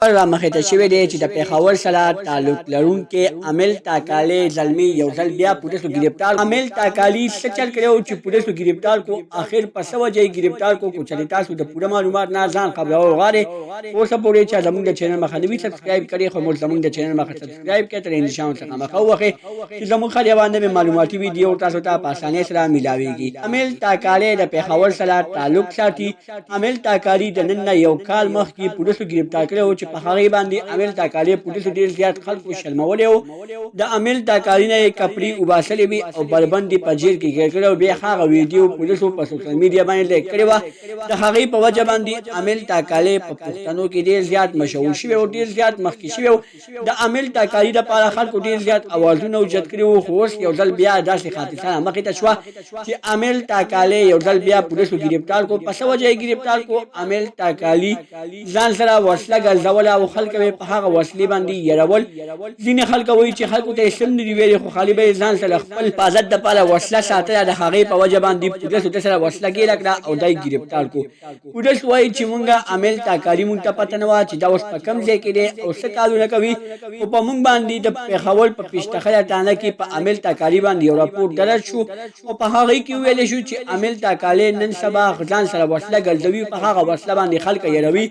رامخته شوی دی چې د پیښور سره تعلق لرونکي عامل تاکالي زلمی یو ځل بیا پولیسو گرفتار عامل تاکالي سچل کړو چې پولیسو گرفتار کو اخر پس وجه گرفتار کو چې تاسو د پوره معلومات نه ځان خبرو غواړي اوس پورې چې زموږ د چینل مخه نوی سبسکرایب کړئ خو موږ زموږ د چینل مخه سبسکرایب کړئ تر نشان څخه مخه وخه چې زموږ خلیا باندې معلوماتي ویډیو تاسو ته په اسانۍ سره ملاويږي عامل تاکالي د پیښور سره تعلق ساتي عامل تاکالي د نن یو کال مخکې پولیسو گرفتار کړو چې په هغه باندې عامل تاکالي پولیسو ډیر زیات خلکو شرمولې وو د عامل تاکالي نه کپړې وباسلې وي او بربندي په جیل کې ګیر کړو بیا هغه ویډیو پولیسو په سوشل میډیا باندې لیک کړی و د هغه په وجه باندې عامل تاکالي په پښتنو کې ډیر زیات مشهور شوی او ډیر زیات مخکې شوی د عامل تاکالي لپاره خلکو ډیر زیات اوازونه اوچت کړي وو خو اوس یو ځل بیا داسې خاطرانه مخې ته شو چې عامل تاکالي یو ځل بیا پولیسو گرفتار کو پس وجه گرفتار کو عامل تاکالي ځان سره وسله ګرځول او خلک په هغه وسلې باندې يرول ځینې خلک وایي چې خلکو ته سم نه دی ویلي خو خالي به ځان سره خپل حفاظت د پاله وسله ساتل د هغه په وجه باندې پولیسو ته سره وسله ګیر کړه او دای گرفتار کو پولیس وایي چې مونږه عامل تاکالي مونږ ته پته نه و چې دا اوس په کم ځای کې دی او څه کارونه کوي او په مونږ باندې د پیښور په پښتخله تانه کې په عامل تاکالي باندې یو راپور درج شو او په هغه کې ویل شو چې عامل تاکالي نن سبا ځان سره وسله ګرځوي په هغه وسله باندې خلک يروي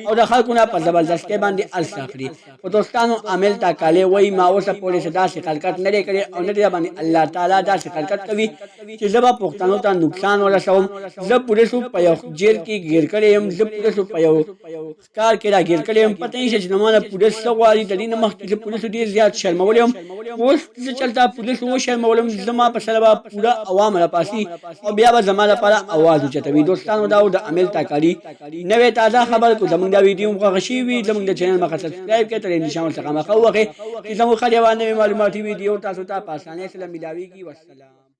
او د خلکو نه په زبردستۍ باندې الساخري او دوستانو عامل تاکالي وای ما اوسه پولیس داسې خلکت نه لري کړي او نه دی باندې الله تعالی داسې خلکت کوي چې زبا پښتنو ته نقصان ورسوم زه پولیسو په یو جیل کې گیر کړی يم زه پولیسو په یو کار کې را گیر کړی يم پته نشي چې نمونه پولیس غواړي د دې مخ کې پولیسو ډیر زیات شرمولم اوس چې چلتا پولیسو شرمولم زما په سره پورا عوام را پاسي او بیا به زما لپاره आवाज اوچتوي دوستانو دا د عامل تاکالي نوې تازه خبر کو زموږ دا ویډیو غوښشي وي زموږ د چینل مخه سبسکرایب کړئ تر نشان څخه مخه وخه چې زموږ خلیا باندې معلوماتي ویډیو تاسو ته په اسانۍ سره ملاويږي والسلام